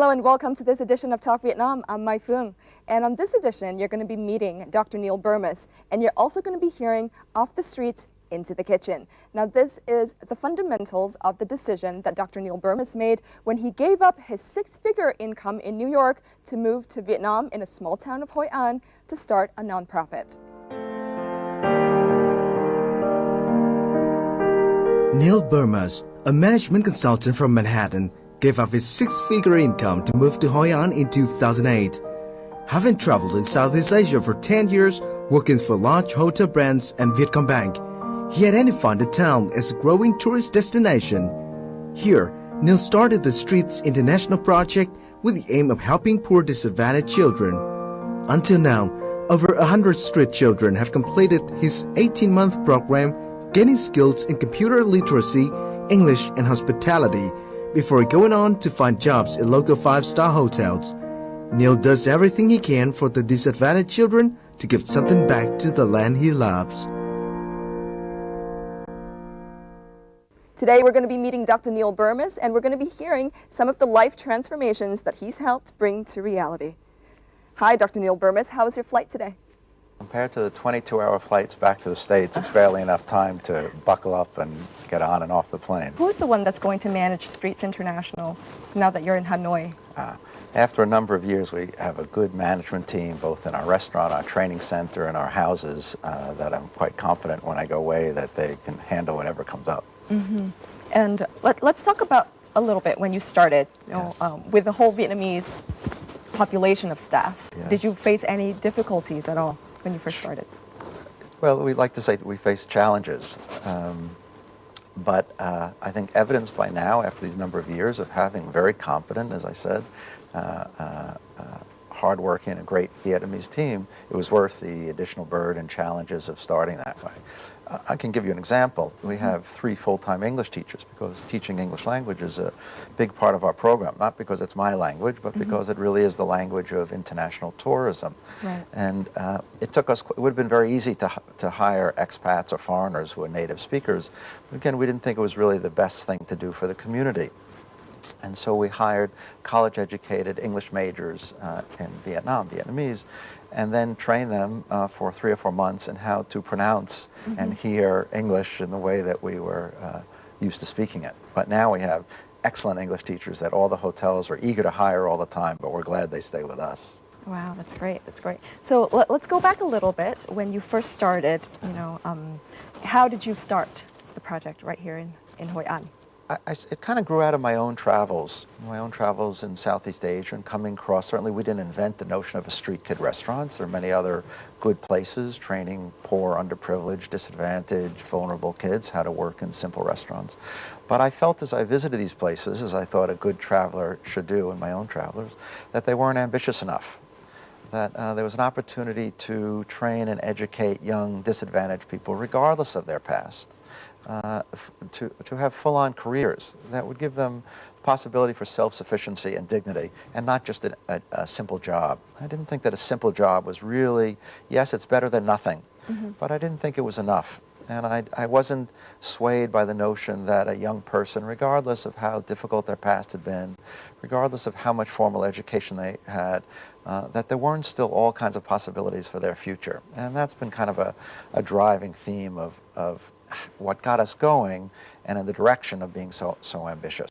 Hello and welcome to this edition of Talk Vietnam. I'm Mai Phương, and on this edition you're going to be meeting Dr. Neal Bermas, and you're also going to be hearing Off the Streets into the Kitchen. Now this is the fundamentals of the decision that Dr. Neal Bermas made when he gave up his six-figure income in New York to move to Vietnam in a small town of Hội An to start a nonprofit. Neal Bermas, a management consultant from Manhattan, gave up his six-figure income to move to Hội An in 2008. Having traveled in Southeast Asia for 10 years, working for large hotel brands and Vietcom Bank, he identified the town as a growing tourist destination. Here, Neal started the Streets International Project with the aim of helping poor disadvantaged children. Until now, over 100 street children have completed his 18-month program, gaining skills in computer literacy, English, and hospitality, before going on to find jobs in local five-star hotels. Neal does everything he can for the disadvantaged children to give something back to the land he loves. Today we're going to be meeting Dr. Neal Bermas, and we're going to be hearing some of the life transformations that he's helped bring to reality. Hi, Dr. Neal Bermas. How was your flight today? Compared to the 22-hour flights back to the States, it's barely enough time to buckle up and get on and off the plane. Who is the one that's going to manage Streets International now that you're in Hanoi? After a number of years, we have a good management team, both in our restaurant, our training center, and our houses, that I'm quite confident when I go away that they can handle whatever comes up. Mm-hmm. And let's talk about a little bit when you started, Yes. with the whole Vietnamese population of staff. Yes. Did you face any difficulties at all when you first started? Well, we like to say we face challenges, but I think evidenced by now, after these number of years of having very competent, as I said, hardworking, a great Vietnamese team, it was worth the additional burden and challenges of starting that way. I can give you an example. We have 3 full-time English teachers because teaching English language is a big part of our program, not because it's my language, but because it really is the language of international tourism. Right. And it took us, it would have been very easy to hire expats or foreigners who are native speakers, but again, we didn't think it was really the best thing to do for the community. And so we hired college-educated English majors in Vietnam, Vietnamese, and then trained them for 3 or 4 months in how to pronounce and hear English in the way that we were used to speaking it. But now we have excellent English teachers that all the hotels are eager to hire all the time, but we're glad they stay with us. Wow, that's great. That's great. So let's go back a little bit. When you first started, how did you start the project right here in Hội An? It kind of grew out of my own travels in Southeast Asia and coming across. Certainly we didn't invent the notion of a street kid restaurant. There are many other good places training poor, underprivileged, disadvantaged, vulnerable kids how to work in simple restaurants. But I felt as I visited these places, as I thought a good traveler should do in my own travelers, that they weren't ambitious enough. That there was an opportunity to train and educate young disadvantaged people regardless of their past. To have full-on careers that would give them possibility for self-sufficiency and dignity, and not just a simple job. I didn't think that a simple job was really, yes, it's better than nothing, but I didn't think it was enough. And I wasn't swayed by the notion that a young person, regardless of how difficult their past had been, regardless of how much formal education they had, that there weren't still all kinds of possibilities for their future. And that's been kind of a driving theme of what got us going and in the direction of being so ambitious.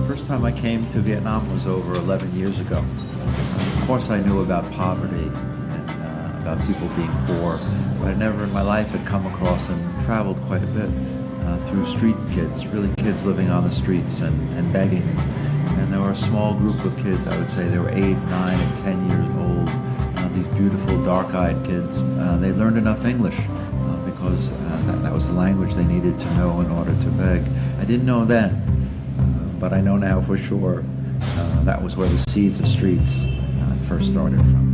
First time I came to Vietnam was over 11 years ago. Of course I knew about poverty and about people being poor, but I never in my life had come across and traveled quite a bit through street kids, really kids living on the streets and begging. And there were a small group of kids, I would say they were 8, 9, and 10 years old. These beautiful dark-eyed kids. They learned enough English because that was the language they needed to know in order to beg. I didn't know then, but I know now for sure that was where the seeds of streets first started from.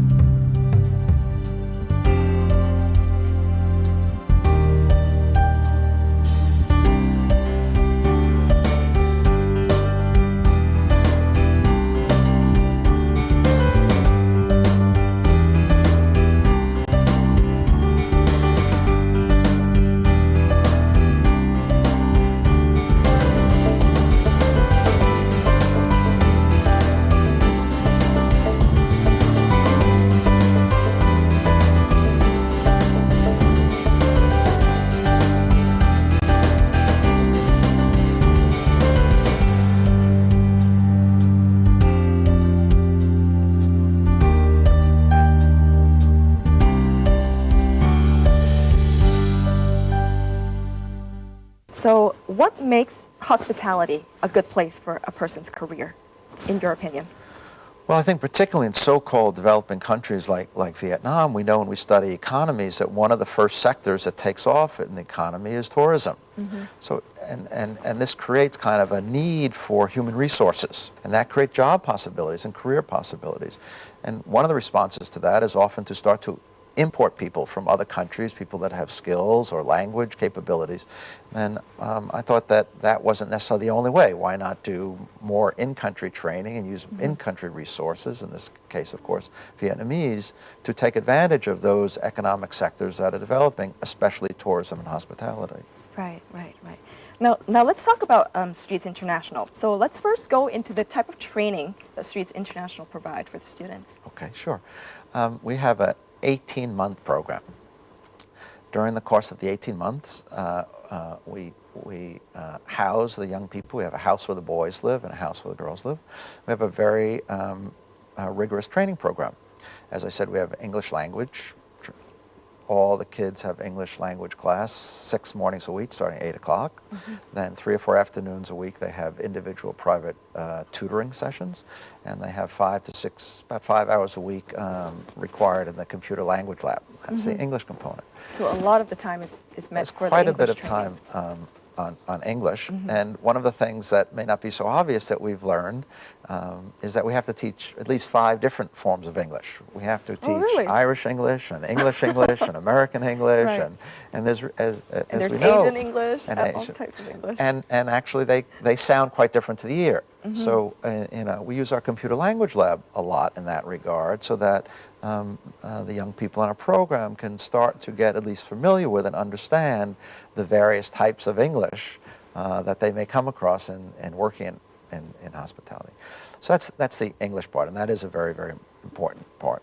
So what makes hospitality a good place for a person's career, in your opinion? Well, I think particularly in so-called developing countries like Vietnam, we know when we study economies that one of the first sectors that takes off in the economy is tourism. So, and this creates kind of a need for human resources, and that creates job possibilities and career possibilities. And one of the responses to that is often to start to import people from other countries, people that have skills or language capabilities. And I thought that that wasn't necessarily the only way. Why not do more in-country training and use in-country resources, in this case, of course, Vietnamese, to take advantage of those economic sectors that are developing, especially tourism and hospitality. Right. Now let's talk about Streets International. So let's first go into the type of training that Streets International provide for the students. Okay, sure. We have an 18-month program. During the course of the 18 months, we house the young people. We have a house where the boys live and a house where the girls live. We have a very rigorous training program. As I said, we have English language. All the kids have English language class 6 mornings a week starting at 8 o'clock. Then 3 or 4 afternoons a week they have individual private tutoring sessions, and they have 5 to 6, about 5 hours a week required in the computer language lab. That's the English component. So a lot of the time is meant for the quite English a bit training. of time on English, and one of the things that may not be so obvious that we've learned is that we have to teach at least 5 different forms of English. We have to teach really? Irish English and English English and American English, Right. and there's And as there's we know, Asian English, and all Asian. types of English. And actually they sound quite different to the ear. So we use our computer language lab a lot in that regard, so that the young people in our program can start to get at least familiar with and understand the various types of English that they may come across in working in hospitality. So that's the English part, and that is a very, very important part.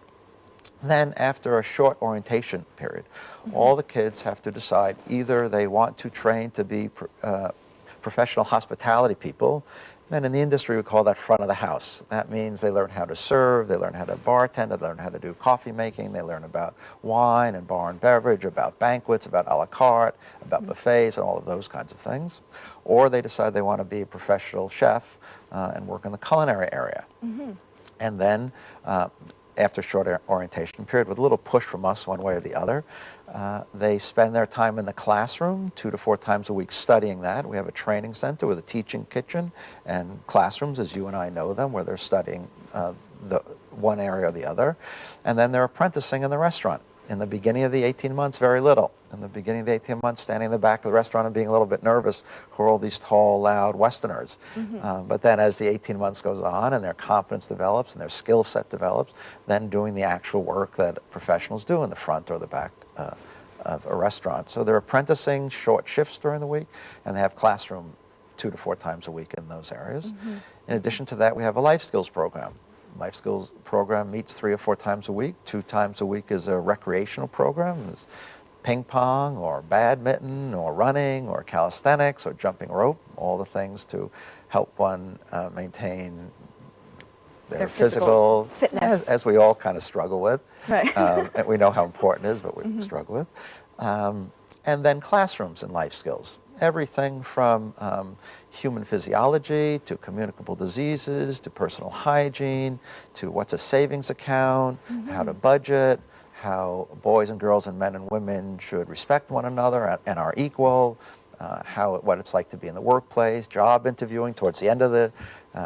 Then after a short orientation period, all the kids have to decide either they want to train to be professional hospitality people. And in the industry, we call that front of the house. That means they learn how to serve, they learn how to bartend, they learn how to do coffee making, they learn about wine and bar and beverage, about banquets, about a la carte, about buffets, and all of those kinds of things. Or they decide they want to be a professional chef and work in the culinary area. And then after a short orientation period, with a little push from us one way or the other, they spend their time in the classroom 2 to 4 times a week studying that. We have a training center with a teaching kitchen and classrooms, as you and I know them, where they're studying the one area or the other. And then they're apprenticing in the restaurant. In the beginning of the 18 months, very little. In the beginning of the 18 months, standing in the back of the restaurant and being a little bit nervous who are all these tall, loud Westerners. But then as the 18 months goes on and their confidence develops and their skill set develops, then doing the actual work that professionals do in the front or the back of a restaurant. So they're apprenticing short shifts during the week, and they have classroom 2 to 4 times a week in those areas. In addition to that, we have a life skills program. Life skills program meets 3 or 4 times a week. 2 times a week is a recreational program. It's ping pong or badminton or running or calisthenics or jumping rope, all the things to help one maintain their physical fitness, as we all kind of struggle with. Right. And we know how important it is, but we struggle with. And then classrooms and life skills. Everything from human physiology to communicable diseases to personal hygiene to what's a savings account, how to budget, how boys and girls and men and women should respect one another and are equal, what it's like to be in the workplace, job interviewing towards the end of the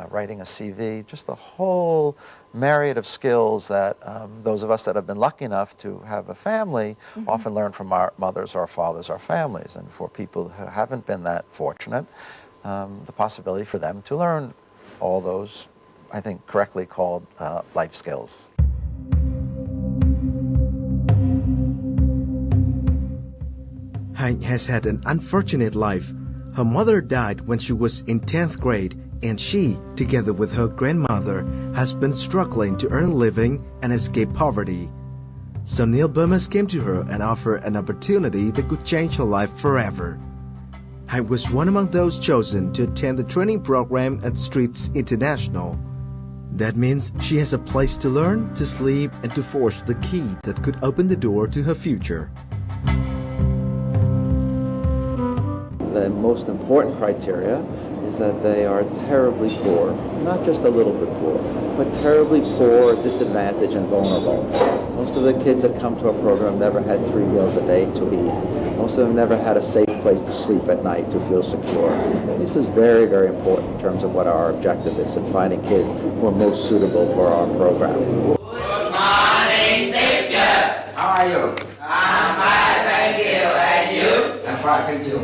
writing a CV, just the whole myriad of skills that those of us that have been lucky enough to have a family often learn from our mothers, our fathers, our families. And for people who haven't been that fortunate, the possibility for them to learn all those, I think, correctly called life skills. Hạnh has had an unfortunate life. Her mother died when she was in 10th grade, and she, together with her grandmother, has been struggling to earn a living and escape poverty. So Neal Bermas came to her and offered an opportunity that could change her life forever. Hạnh was one among those chosen to attend the training program at Streets International. That means she has a place to learn, to sleep, and to forge the key that could open the door to her future. the most important criteria is that they are terribly poor, not just a little bit poor, but terribly poor, disadvantaged, and vulnerable. Most of the kids that come to our program never had 3 meals a day to eat. Most of them never had a safe place to sleep at night to feel secure. This is very, very important in terms of what our objective is in finding kids who are most suitable for our program. Good morning, teacher. How are you? I'm fine, thank you. And you? I'm fine, thank you.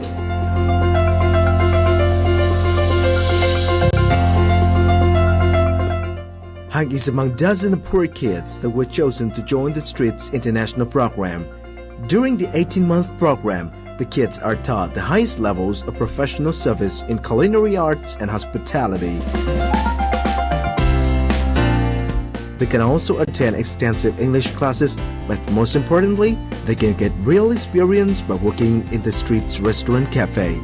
Hank is among dozens of poor kids that were chosen to join the Streets International Program. During the 18-month program, the kids are taught the highest levels of professional service in culinary arts and hospitality. They can also attend extensive English classes, but most importantly, they can get real experience by working in the Streets Restaurant Cafe.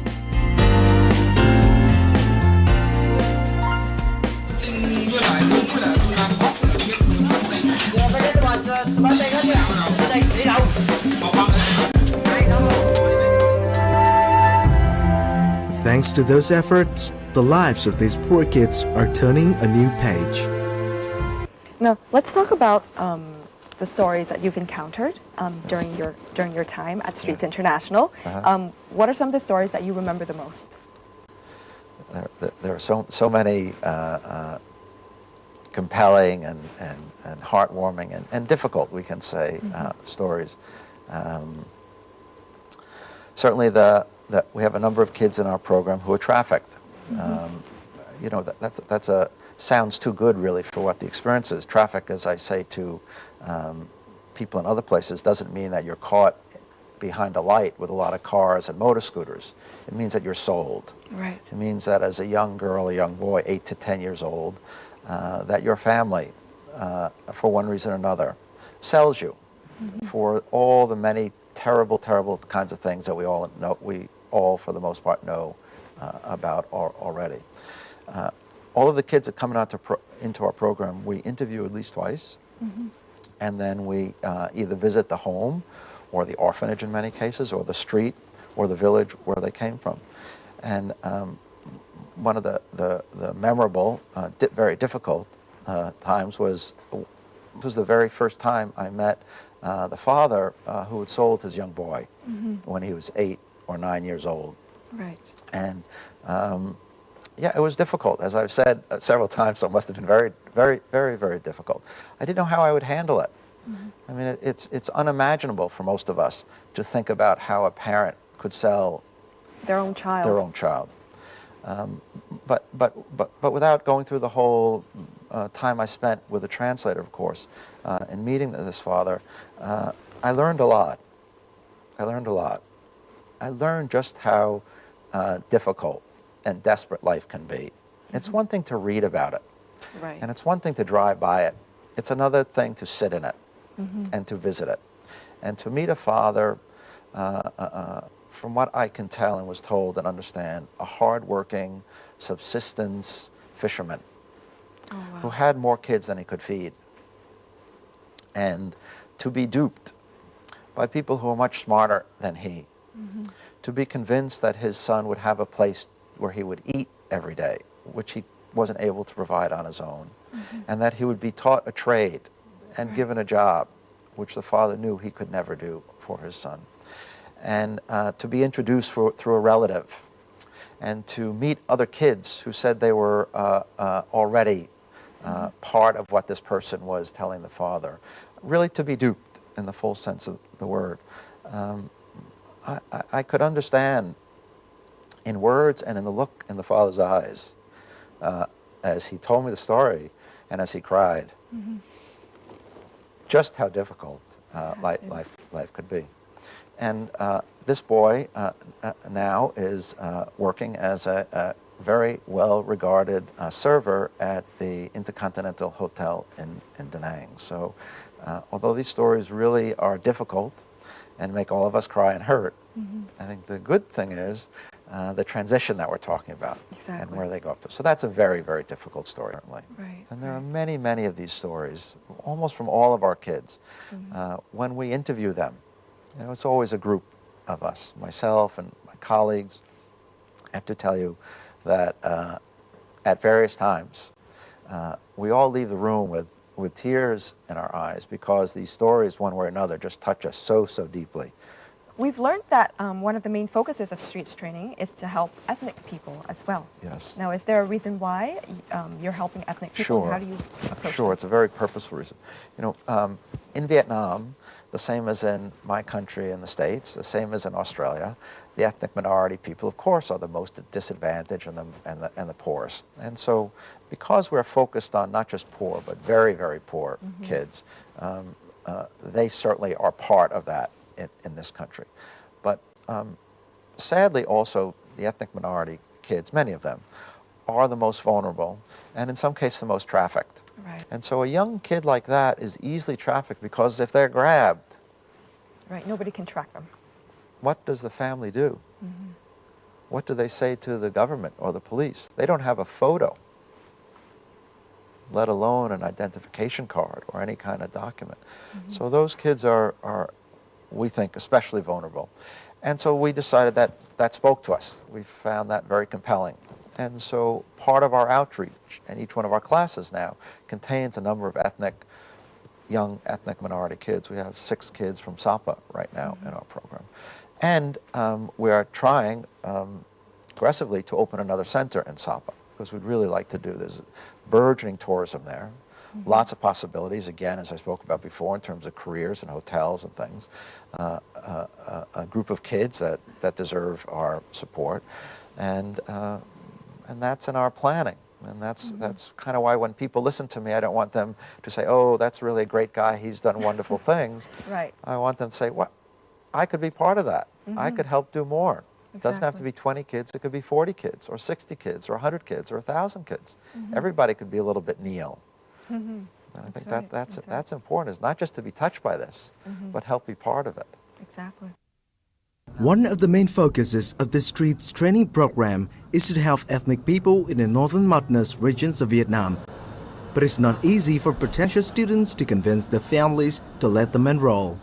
Thanks to those efforts, the lives of these poor kids are turning a new page. Now, let's talk about the stories that you've encountered during your time at Streets International. What are some of the stories that you remember the most? There are so many compelling and heartwarming and difficult, we can say, stories. Certainly we have a number of kids in our program who are trafficked. You know, that's sounds too good really for what the experience is. Traffic, as I say to people in other places, doesn't mean that you're caught behind a light with a lot of cars and motor scooters. It means that you're sold. Right. It means that as a young girl, a young boy, 8 to 10 years old, that your family, for one reason or another, sells you for all the many terrible, terrible kinds of things that we all know, for the most part, know about already. All of the kids that come into our program, we interview at least twice, and then we either visit the home or the orphanage in many cases, or the street or the village where they came from. And one of the memorable, very difficult times was the very first time I met the father who had sold his young boy when he was 8 or 9 years old. Right. And yeah, it was difficult. As I've said several times, so it must have been very, very, very, very difficult. I didn't know how I would handle it. I mean, it's unimaginable for most of us to think about how a parent could sell Their own child. Their own child. But without going through the whole time I spent with a translator, of course, in meeting this father, I learned a lot. I learned just how difficult and desperate life can be. It's one thing to read about it, Right. and it's one thing to drive by it. It's another thing to sit in it and to visit it. And to meet a father, from what I can tell and was told and understand, a hard-working subsistence fisherman who had more kids than he could feed. And to be duped by people who are much smarter than he, to be convinced that his son would have a place where he would eat every day, which he wasn't able to provide on his own, and that he would be taught a trade and given a job, which the father knew he could never do for his son. And to be introduced through a relative, and to meet other kids who said they were already part of what this person was telling the father. Really to be duped in the full sense of the word. I could understand in words and in the look in the father's eyes as he told me the story and as he cried, just how difficult life could be. And this boy now is working as a very well-regarded server at the Intercontinental Hotel in Da Nang. So although these stories really are difficult and make all of us cry and hurt, I think the good thing is the transition that we're talking about and where they go up to. So that's a very, very difficult story, certainly. Right. And there are many, many of these stories, almost from all of our kids. When we interview them, you know, it's always a group of us, myself and my colleagues, have to tell you that at various times, we all leave the room with tears in our eyes because these stories, one way or another, just touch us so deeply. We've learned that one of the main focuses of streets training is to help ethnic people as well. Yes. Now, is there a reason why you're helping ethnic people? Sure. How do you approach Sure, that? it's a very purposeful reason. You know, in Vietnam, the same as in my country in the States, the same as in Australia, the ethnic minority people, of course, are the most disadvantaged and the poorest. And so, because we're focused on not just poor, but very poor kids, they certainly are part of that in this country. But sadly also, the ethnic minority kids, many of them, are the most vulnerable and in some cases the most trafficked. Right. And so a young kid like that is easily trafficked because if they're grabbed, Right, nobody can track them. what does the family do? What do they say to the government or the police? They don't have a photo, let alone an identification card or any kind of document. So those kids are, we think, especially vulnerable. And so we decided that spoke to us. We found that very compelling. And so part of our outreach, and each one of our classes now, contains a number of young ethnic minority kids. We have 6 kids from Sapa right now in our program. And we are trying aggressively to open another center in Sapa, because we'd really like to do this. Burgeoning tourism there, lots of possibilities, again, as I spoke about before, in terms of careers and hotels and things. A group of kids that deserve our support. And that's in our planning. And that's kind of why when people listen to me, I don't want them to say, oh, that's really a great guy, he's done wonderful things. Right. I want them to say, what? I could be part of that. I could help do more. It doesn't have to be 20 kids, it could be 40 kids, or 60 kids, or 100 kids, or 1,000 kids. Everybody could be a little bit Neal. And I think that's important, is not just to be touched by this, but help be part of it. Exactly. One of the main focuses of the streets training program is to help ethnic people in the northern mountainous regions of Vietnam. But it's not easy for potential students to convince their families to let them enroll.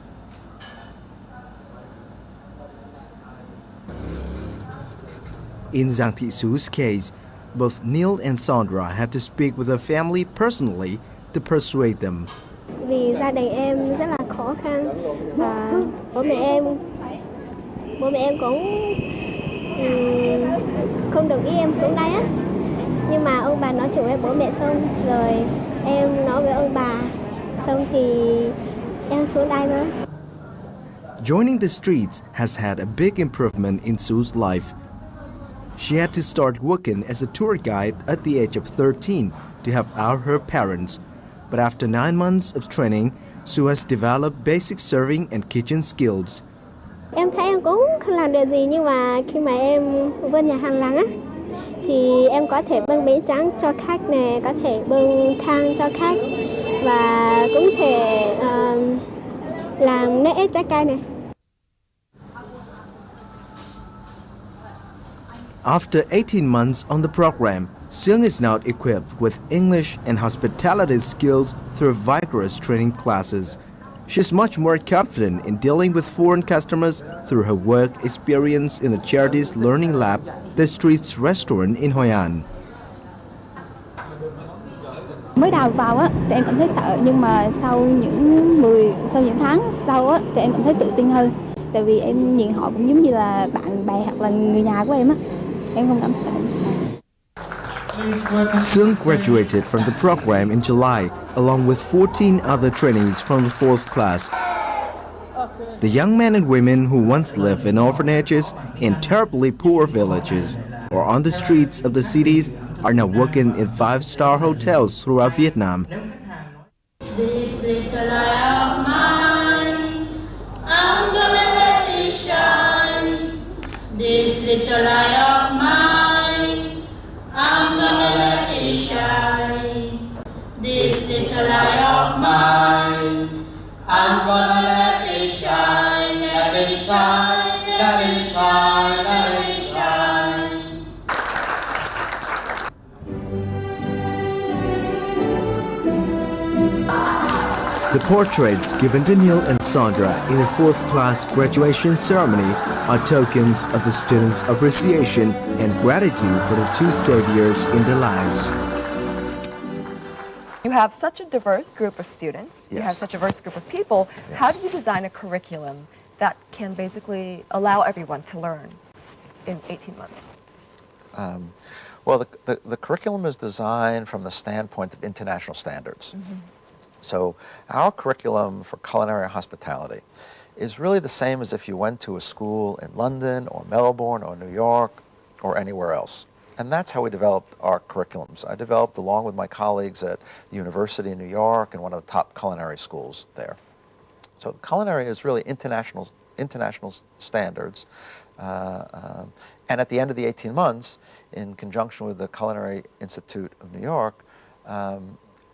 In Giang Thị Su's case, both Neil and Sandra had to speak with her family personally to persuade them. Vì gia đình em rất là khó khăn và bố mẹ em cũng không đồng ý em xuống đây á. Nhưng mà ông bà nói chuyện với bố mẹ xong rồi em nói với ông bà xong thì em xuống đây thôi. Joining the streets has had a big improvement in Su's life. She had to start working as a tour guide at the age of 13 to help out her parents. But after 9 months of training, Su has developed basic serving and kitchen skills. Em thấy em cũng không làm được gì, nhưng mà khi mà em vô nhà hàng làng á, thì em có thể bưng bánh tráng cho khách nè, có thể bưng khăn cho khách và cũng thể làm nước ép trái cây này. After 18 months on the program, Seung is now equipped with English and hospitality skills through vigorous training classes. She's much more confident in dealing with foreign customers through her work experience in the charity's learning lab, the Streets Restaurant in Hội An. Mới đầu vào á thì em cảm thấy sợ, nhưng mà sau những tháng sau á thì em cảm thấy tự tin hơn. Tại vì em nhìn họ cũng giống như là bạn bè hoặc là người nhà của em á. Em không cảm sợ. Seung graduated from the program in July, along with 14 other trainees from the 4th class. The young men and women who once lived in orphanages in terribly poor villages or on the streets of the cities are now working in 5-star hotels throughout Vietnam. This little light of mine, I'm gonna let it shine. This little light of mine, I'm gonna let it shine. This little light of mine, I'm gonna let it shine. Let it shine, let it shine, let it shine. The portraits given to Neil and Sandra in the 4th class graduation ceremony are tokens of the students' appreciation and gratitude for the two saviors in their lives. You have such a diverse group of students, you have Yes. such a diverse group of people. Yes. How do you design a curriculum that can basically allow everyone to learn in 18 months? Well, the curriculum is designed from the standpoint of international standards. So our curriculum for culinary hospitality is really the same as if you went to a school in London or Melbourne or New York or anywhere else. And that's how we developed our curriculums. I developed along with my colleagues at the University in New York and one of the top culinary schools there. So culinary is really international standards. And at the end of the 18 months, in conjunction with the Culinary Institute of New York,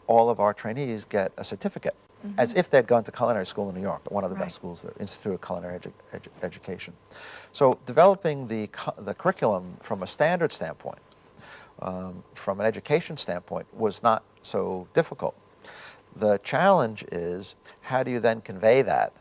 all of our trainees get a certificate, as if they'd gone to culinary school in New York, one of the best schools there, Institute of Culinary Education. So developing the curriculum from a standard standpoint, from an education standpoint, was not so difficult. The challenge is, how do you then convey that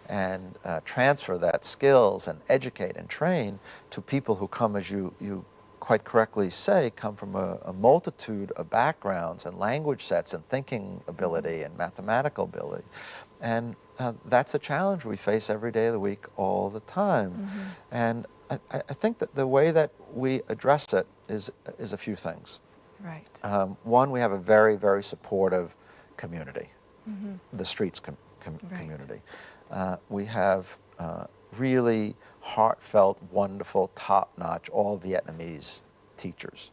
and transfer that skills and educate and train to people who come, as you quite correctly say, come from a multitude of backgrounds and language sets and thinking ability and mathematical ability. And that's a challenge we face every day of the week, all the time. And I think that the way that we address it is a few things. Right. One, we have a very, very supportive community, the streets community. We have really heartfelt, wonderful, top-notch, all Vietnamese teachers.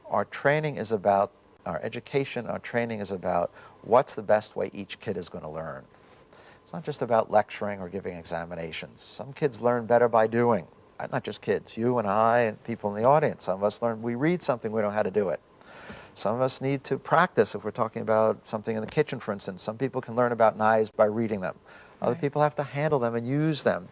Our training is about, our education, our training is about what's the best way each kid is going to learn. It's not just about lecturing or giving examinations. Some kids learn better by doing. Not just kids, you and I and people in the audience. Some of us learn, we read something, we don't know how to do it. Some of us need to practice if we're talking about something in the kitchen, for instance. Some people can learn about knives by reading them. Other people have to handle them and use them.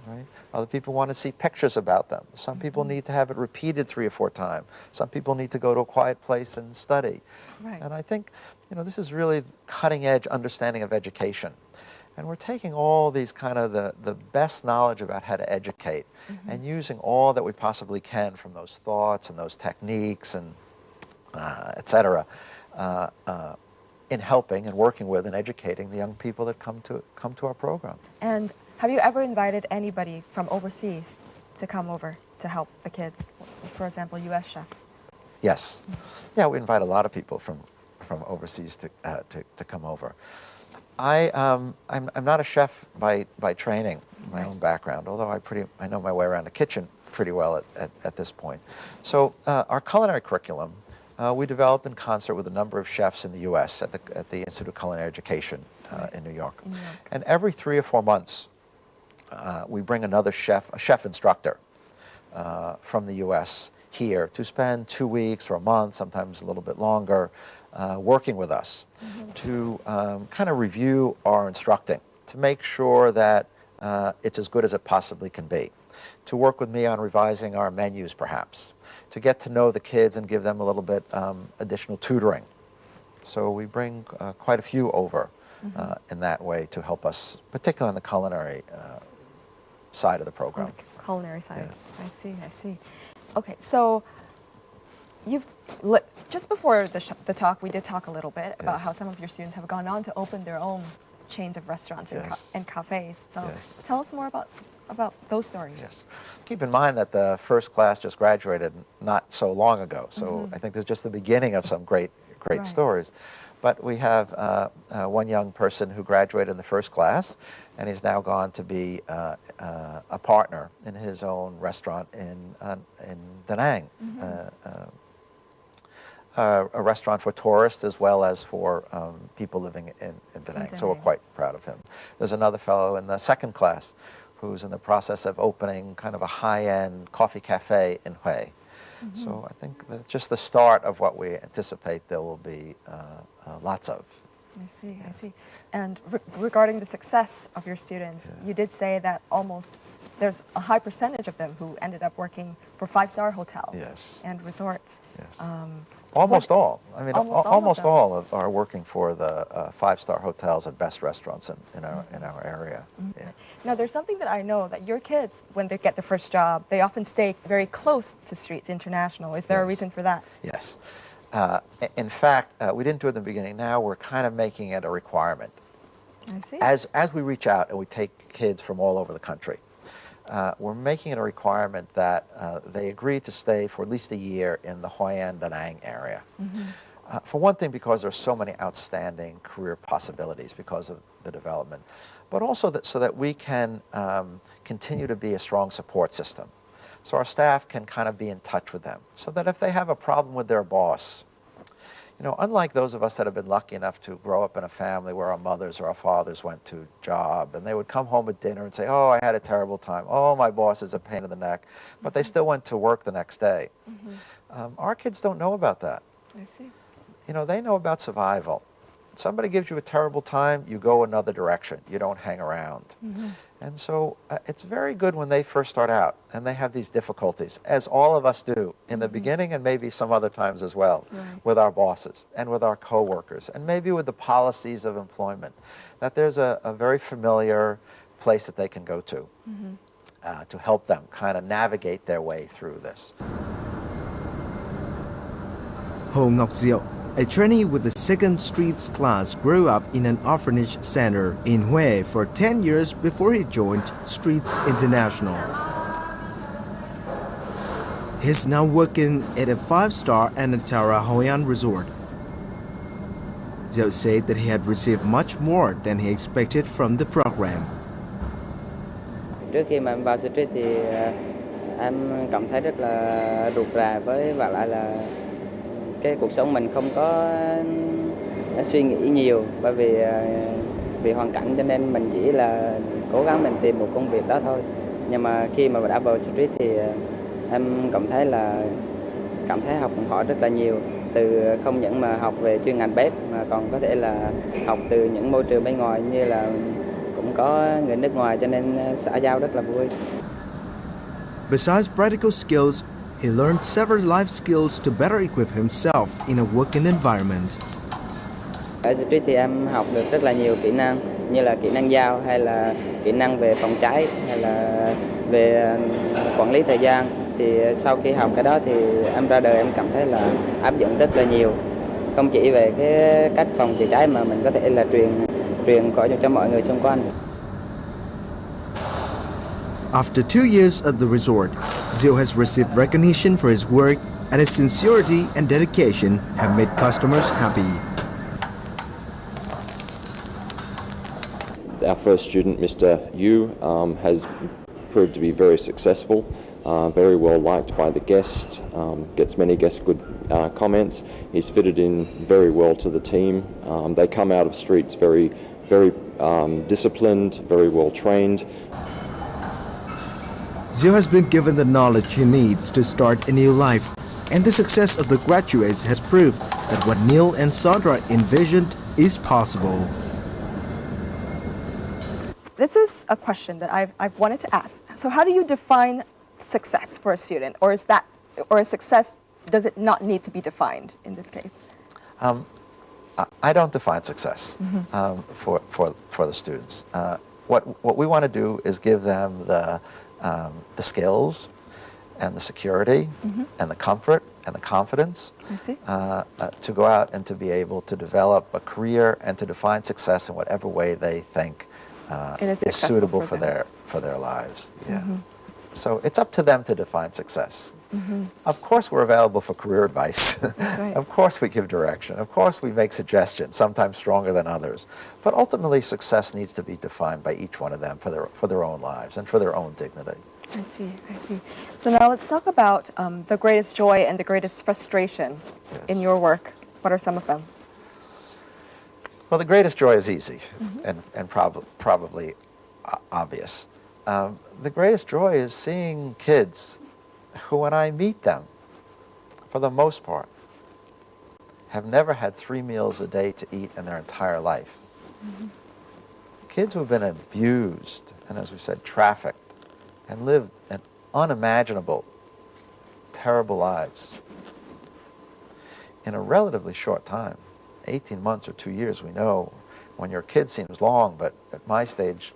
Right? Other people want to see pictures about them. Some people need to have it repeated 3 or 4 times. Some people need to go to a quiet place and study. Right. And I think, this is really cutting-edge understanding of education. And we're taking all these kind of the best knowledge about how to educate and using all that we possibly can from those thoughts and those techniques and et cetera, in helping and working with and educating the young people that come to our program. And have you ever invited anybody from overseas to come over to help the kids? For example, U.S. chefs. Yes. Yeah, we invite a lot of people from overseas to come over. I'm not a chef by training, my own background, although I know my way around the kitchen pretty well at this point. So our culinary curriculum we developed in concert with a number of chefs in the U.S. at the Institute of Culinary Education in New York. And every 3 or 4 months, we bring another chef, a chef instructor from the U.S. here to spend 2 weeks or a month, sometimes a little bit longer, working with us to kind of review our instructing, to make sure that it's as good as it possibly can be, to work with me on revising our menus perhaps, to get to know the kids and give them a little bit additional tutoring. So we bring quite a few over in that way to help us, particularly on the culinary side of the program. On the culinary side. Yes. I see. Okay, so just before the talk, we did talk a little bit about how some of your students have gone on to open their own chains of restaurants and cafes. So tell us more about those stories. Yes. Keep in mind that the first class just graduated not so long ago, so I think this is just the beginning of some great stories. But we have one young person who graduated in the first class, and he's now gone to be a partner in his own restaurant in Da Nang, a restaurant for tourists as well as for people living in Da Nang. So we're quite proud of him. There's another fellow in the second class who's in the process of opening kind of a high-end coffee cafe in Hue. So I think that's just the start of what we anticipate there will be lots of. I see. And regarding the success of your students, you did say that there's a high percentage of them who ended up working for 5-star hotels and resorts. Almost all. I mean, Almost all are working for the five-star hotels and best restaurants in our area. Mm-hmm. Yeah. Now, there's something that I know that your kids, when they get their first job, they often stay very close to Streets International. Is there a reason for that? Yes. In fact, we didn't do it in the beginning. Now we're kind of making it a requirement. I see. As we reach out and we take kids from all over the country, we're making it a requirement that they agree to stay for at least a year in the Hội An, Da Nang area. Mm-hmm. For one thing, because there's so many outstanding career possibilities because of the development, but also so that we can continue to be a strong support system. So our staff can kind of be in touch with them, so that if they have a problem with their boss, you know, unlike those of us that have been lucky enough to grow up in a family where our mothers or our fathers went to job, and they would come home at dinner and say, oh, I had a terrible time. Oh, my boss is a pain in the neck. But they still went to work the next day. Mm-hmm. Our kids don't know about that. I see. You know, they know about survival. Somebody gives you a terrible time, you go another direction. You don't hang around. Mm-hmm. And so it's very good when they first start out and they have these difficulties, as all of us do in the beginning and maybe some other times as well, with our bosses and with our coworkers and maybe with the policies of employment, that there's a very familiar place that they can go to help them kind of navigate their way through this. Hồ Ngọc Diệu, a trainee with the 2nd Streets class, grew up in an orphanage center in Hue for 10 years before he joined Streets International. He's now working at a 5-star Anantara Hội An resort. Diệu said that he had received much more than he expected from the program. Trước khi mà em vào Street thì em cảm thấy rất là rụt rè với và lại là cái cuộc sống mình không có suy nghĩ nhiều, bởi vì hoàn cảnh cho nên mình chỉ là cố gắng mình tìm một công việc đó thôi. Nhưng mà khi mà đã vào Street thì em cảm thấy học hỏi rất là nhiều, từ không những mà học về chuyên ngành bếp mà còn có thể là học từ những môi trường bên ngoài, như là cũng có người nước ngoài, cho nên xã giao rất là vui. Besides practical skills, he learned several life skills to better equip himself in a working environment. Ở Street thì em học được rất là nhiều kỹ năng, như là kỹ năng giao, hay là kỹ năng về phòng cháy, hay là về quản lý thời gian. Thì sau khi học cái đó thì em ra đời em cảm thấy là áp dụng rất là nhiều, không chỉ về cái cách phòng chữa cháy mà mình có thể là truyền cho mọi người xung quanh. After 2 years at the resort, Diệu has received recognition for his work, and his sincerity and dedication have made customers happy. Our first student, Mr. Yu, has proved to be very successful, very well liked by the guests, gets many guest good comments. He's fitted in very well to the team. They come out of Streets very disciplined, very well trained. Diệu has been given the knowledge he needs to start a new life, and the success of the graduates has proved that what Neil and Sandra envisioned is possible. This is a question that I've wanted to ask. So how do you define success for a student, or a success, does it not need to be defined in this case? I don't define success for the students. What we want to do is give them the skills and the security and the comfort and the confidence to go out and to be able to develop a career and to define success in whatever way they think is suitable for their lives. Yeah. So it's up to them to define success. Of course we're available for career advice. Right. Of course we give direction. Of course we make suggestions, sometimes stronger than others. But ultimately success needs to be defined by each one of them for their own lives and for their own dignity. I see. So now let's talk about the greatest joy and the greatest frustration in your work. What are some of them? Well, the greatest joy is easy and probably obvious. The greatest joy is seeing kids who, when I meet them, for the most part, have never had 3 meals a day to eat in their entire life. Kids who have been abused and, as we said, trafficked and lived an unimaginable, terrible lives. in a relatively short time, 18 months or 2 years, we know when your kid seems long, but at my stage,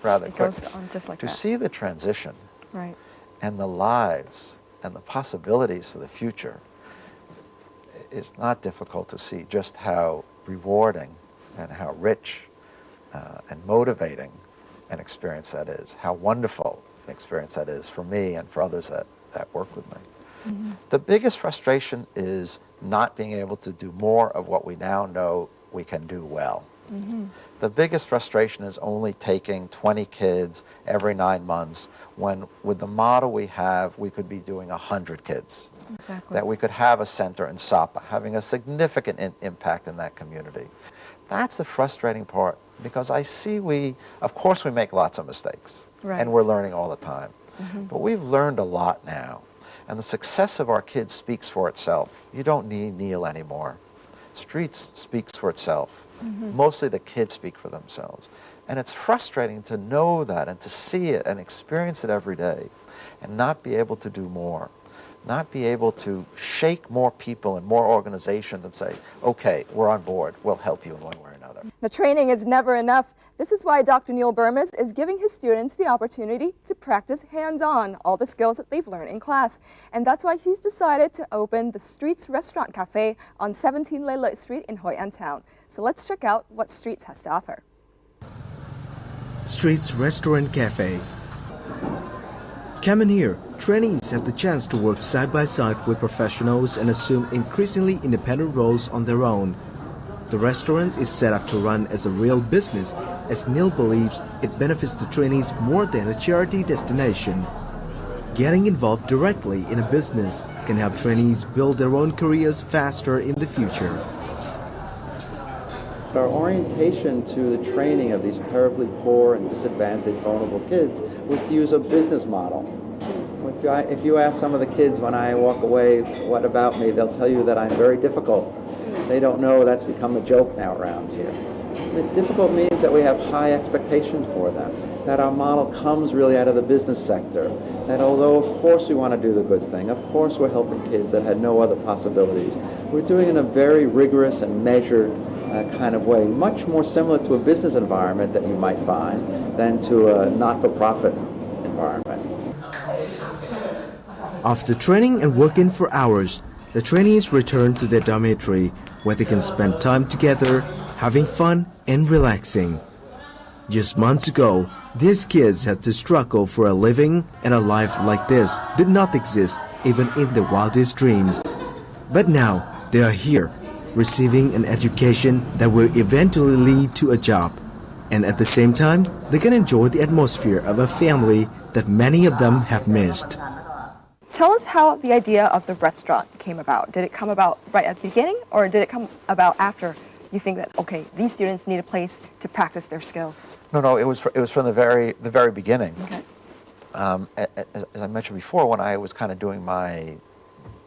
rather quick. It goes on just like to that. see the transition Right. and the lives and the possibilities for the future is not difficult to see just how rewarding and how rich and motivating an experience that is, how wonderful an experience that is for me and for others that work with me. Mm-hmm. The biggest frustration is not being able to do more of what we now know we can do well. Mm-hmm. The biggest frustration is only taking 20 kids every 9 months when with the model we have, we could be doing 100 kids. Exactly. That we could have a center in Sapa, having a significant impact in that community. That's the frustrating part, because I see of course we make lots of mistakes, Right. and we're learning all the time. Mm-hmm. But we've learned a lot now, and the success of our kids speaks for itself. You don't need Neal anymore. Streets speaks for itself. Mm-hmm. Mostly the kids speak for themselves. And it's frustrating to know that and to see it and experience it every day and not be able to do more, not be able to shake more people and more organizations and say, okay, we're on board, we'll help you in one way or another. The training is never enough. This is why Dr. Neal Bermas is giving his students the opportunity to practice hands-on all the skills that they've learned in class. And that's why he's decided to open the Streets Restaurant Cafe on 17 Lê Lợi Street in Hội An town. So let's check out what Streets has to offer. Streets Restaurant Cafe. Coming here, trainees have the chance to work side by side with professionals and assume increasingly independent roles on their own. The restaurant is set up to run as a real business, as Neal believes it benefits the trainees more than a charity destination. Getting involved directly in a business can help trainees build their own careers faster in the future. Our orientation to the training of these terribly poor and disadvantaged, vulnerable kids was to use a business model. If you ask some of the kids when I walk away, what about me, they'll tell you that I'm very difficult. They don't know that's become a joke now around here. Difficult means that we have high expectations for them, that our model comes really out of the business sector, that although of course we want to do the good thing, of course we're helping kids that had no other possibilities, we're doing it in a very rigorous and measured kind of way, much more similar to a business environment that you might find than to a not-for-profit environment. After training and working for hours, the trainees return to their dormitory where they can spend time together, having fun and relaxing. Just months ago, these kids had to struggle for a living, and a life like this did not exist even in their wildest dreams. But now they are here, receiving an education that will eventually lead to a job. And at the same time, they can enjoy the atmosphere of a family that many of them have missed. Tell us how the idea of the restaurant came about. Did it come about right at the beginning, or did it come about after you think that, okay, these students need a place to practice their skills? No, it was from the very beginning. Okay. As I mentioned before, when I was kind of doing my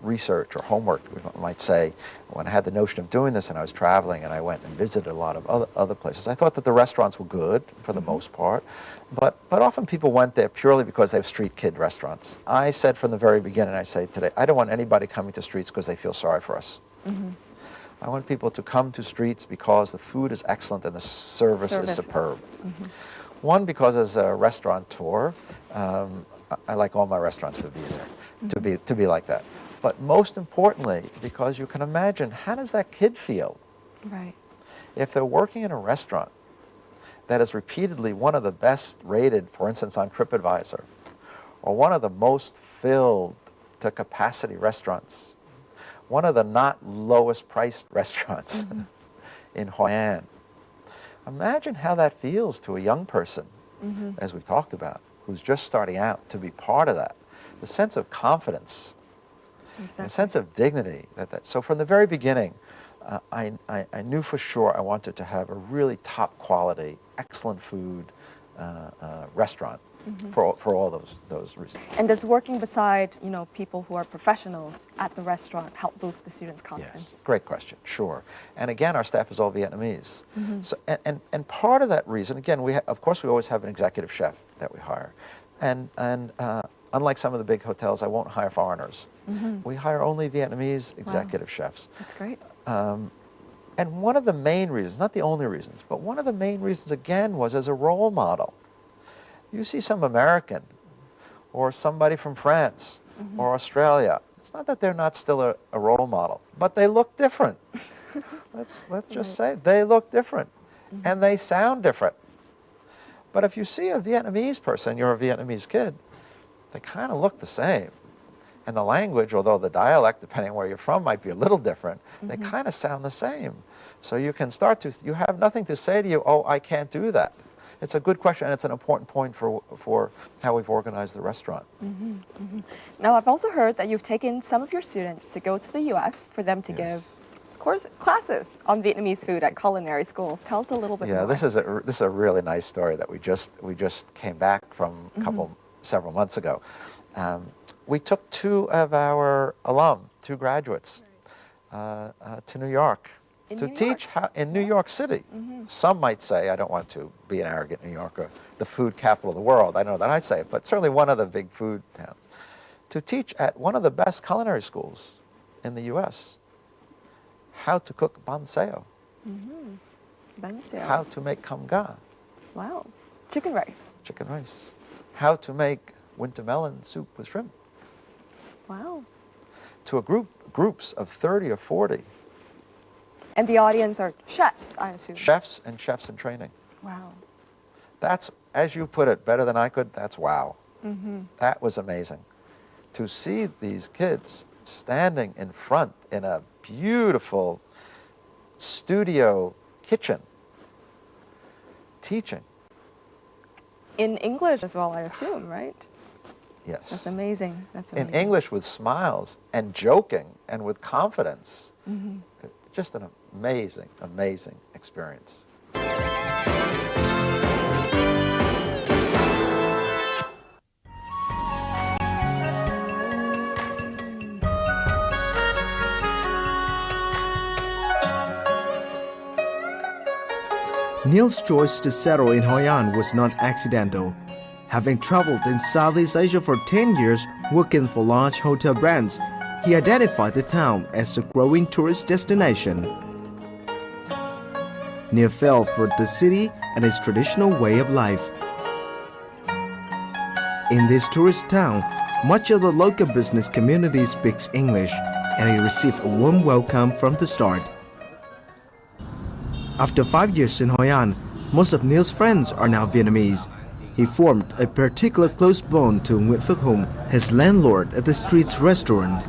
research or homework, we might say, when I had the notion of doing this and I was traveling and I went and visited a lot of other places, I thought that the restaurants were good for the most part, but often people went there purely because they have street kid restaurants. I said from the very beginning, I say today, I don't want anybody coming to Streets because they feel sorry for us. Mm-hmm. I want people to come to Streets because the food is excellent and the service is superb. Mm-hmm. One, because as a restaurateur, I like all my restaurants to be there, to be like that. But most importantly, because you can imagine, how does that kid feel? Right. If they're working in a restaurant that is repeatedly one of the best rated, for instance, on TripAdvisor, or one of the most filled to capacity restaurants, one of the not lowest priced restaurants in Hội An. Imagine how that feels to a young person, as we talked about, who's just starting out, to be part of that. The sense of confidence, Exactly. the sense of dignity. So from the very beginning, I knew for sure I wanted to have a really top quality, excellent food restaurant for all those reasons. And does working beside, people who are professionals at the restaurant help boost the students' confidence? Yes, great question, sure. And again, our staff is all Vietnamese. So, and part of that reason, again, of course we always have an executive chef that we hire. And unlike some of the big hotels, I won't hire foreigners. We hire only Vietnamese executive chefs. That's great. And one of the main reasons, not the only reasons, but one of the main reasons again was as a role model. You see some American or somebody from France or Australia. It's not that they're not still a role model, but they look different. Let's just say they look different and they sound different. But if you see a Vietnamese person, you're a Vietnamese kid, they kind of look the same. And the language, although the dialect, depending where you're from, might be a little different, they kind of sound the same. So you can start to, you have nothing to say to you, oh, I can't do that. It's a good question, and it's an important point for how we've organized the restaurant. Now, I've also heard that you've taken some of your students to go to the U.S. for them to give classes on Vietnamese food at culinary schools. Tell us a little bit more. Yeah, this is a really nice story that we just came back from several months ago. We took two of our two graduates, to New York to teach how in New York City. Some might say, I don't want to be an arrogant New Yorker, the food capital of the world. I know that I say it, but certainly one of the big food towns. To teach at one of the best culinary schools in the U.S. how to cook bánh xèo, how to make cam ga. Wow, chicken rice. Chicken rice. How to make winter melon soup with shrimp. Wow. To a groups of 30 or 40. And the audience are chefs, I assume. Chefs in training. Wow. That's, as you put it, better than I could, that's wow. That was amazing. To see these kids standing in front in a beautiful studio kitchen, teaching. In English as well, I assume, right? Yes. That's amazing. That's amazing. In English with smiles and joking and with confidence. Just an amazing, amazing experience. Neal's choice to settle in Hội An was not accidental. Having traveled in Southeast Asia for 10 years working for large hotel brands, he identified the town as a growing tourist destination. Neal fell for the city and its traditional way of life. In this tourist town, much of the local business community speaks English, and he received a warm welcome from the start. After 5 years in Hội An, most of Neal's friends are now Vietnamese. He formed a particular close bond to Nguyễn Phước Hùng, his landlord at the street's restaurant.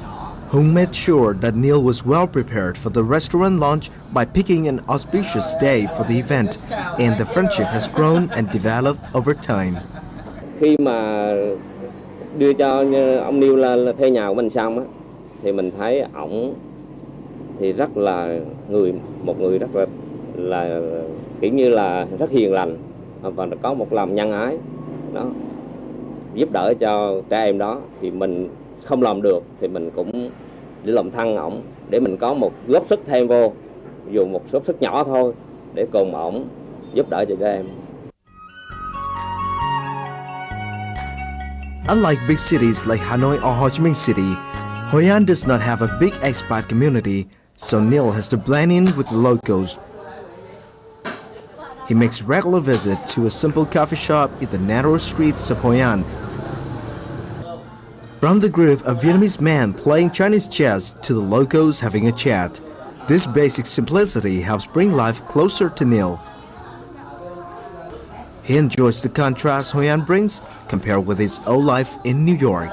Hùng made sure that Neal was well prepared for the restaurant launch by picking an auspicious day for the event, and the friendship has grown and developed over time. Khi mà đưa cho ông Neal là thuê nhà của mình xong á, thì mình thấy ổng thì rất là một người rất là kiểu như là rất hiền lành và có một lòng nhân ái đó, giúp đỡ cho trẻ em đó, thì mình không làm được thì mình cũng để làm thân ổng, để mình có một góp sức thêm vô, dù một góp sức nhỏ thôi để cùng ổng giúp đỡ cho trẻ em. Unlike big cities like Hanoi or Ho Chi Minh City, Hội An does not have a big expat community, so Neal has to blend in with the locals. He makes regular visits to a simple coffee shop in the narrow streets of Hội An. From the group of Vietnamese men playing Chinese chess to the locals having a chat, this basic simplicity helps bring life closer to Neal. He enjoys the contrast Hội An brings compared with his old life in New York.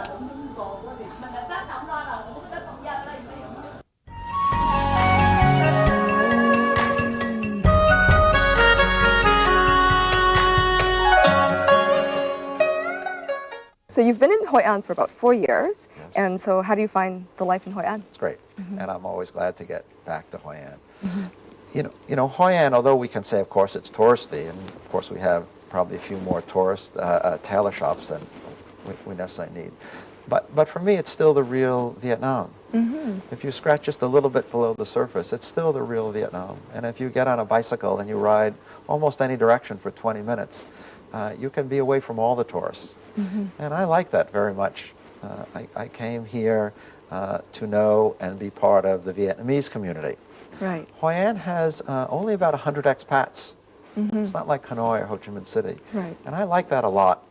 So you've been in Hội An for about 4 years, and so how do you find the life in Hội An? It's great, and I'm always glad to get back to Hội An. You know, Hội An, although we can say, of course, it's touristy, and of course we have probably a few more tourist tailor shops than we necessarily need. But for me, it's still the real Vietnam. If you scratch just a little bit below the surface, it's still the real Vietnam. And if you get on a bicycle and you ride almost any direction for 20 minutes, you can be away from all the tourists. And I like that very much. I came here to know and be part of the Vietnamese community. Right. Hội An has only about 100 expats. It's not like Hanoi or Ho Chi Minh City. Right. And I like that a lot.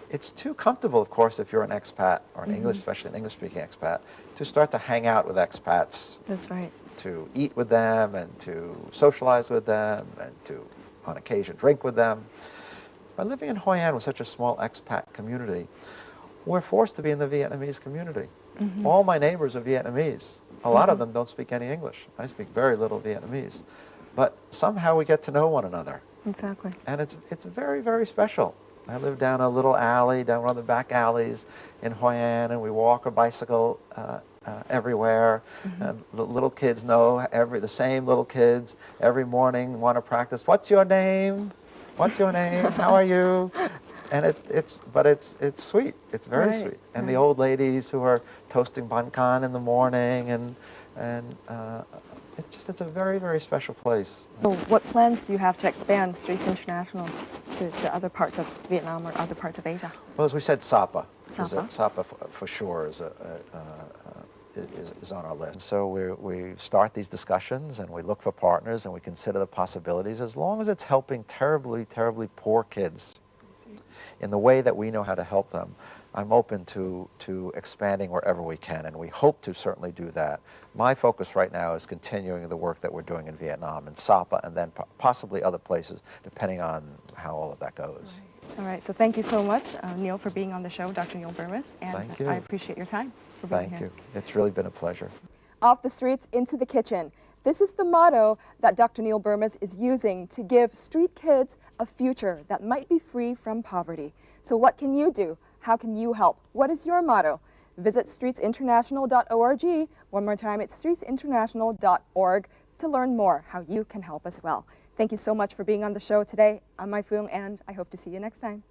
It's too comfortable, of course, if you're an expat or an English, especially an English-speaking expat, to start to hang out with expats. That's right. To eat with them and to socialize with them and to, on occasion, drink with them. By living in Hội An with such a small expat community, we're forced to be in the Vietnamese community. All my neighbors are Vietnamese. A lot of them don't speak any English. I speak very little Vietnamese. But somehow we get to know one another. Exactly. And it's very, very special. I live down a little alley, down one of the back alleys in Hội An, and we walk or bicycle everywhere. And the little kids know, the same little kids every morning want to practice, what's your name? What's your name? How are you? And it's sweet. It's very sweet. And the old ladies who are toasting banh can in the morning, and it's a very, very special place. So what plans do you have to expand Streets International to other parts of Vietnam or other parts of Asia? Well, as we said, Sapa. Sapa. Sapa for sure is on our list. So we start these discussions and we look for partners and we consider the possibilities as long as it's helping terribly, terribly poor kids in the way that we know how to help them. I'm open to expanding wherever we can, and we hope to certainly do that. My focus right now is continuing the work that we're doing in Vietnam and Sapa, and then possibly other places, depending on how all of that goes. Right. All right, so thank you so much, Neal, for being on the show, Dr. Neal Bermas, and Thank you. I appreciate your time for being Thank here. you. It's really been a pleasure. Off the streets, into the kitchen. This is the motto that Dr. Neal Bermas is using to give street kids a future that might be free from poverty. So what can you do? How can you help? What is your motto? Visit streetsinternational.org. One more time, it's streetsinternational.org to learn more how you can help as well. Thank you so much for being on the show today. I'm Mai Phuong, and I hope to see you next time.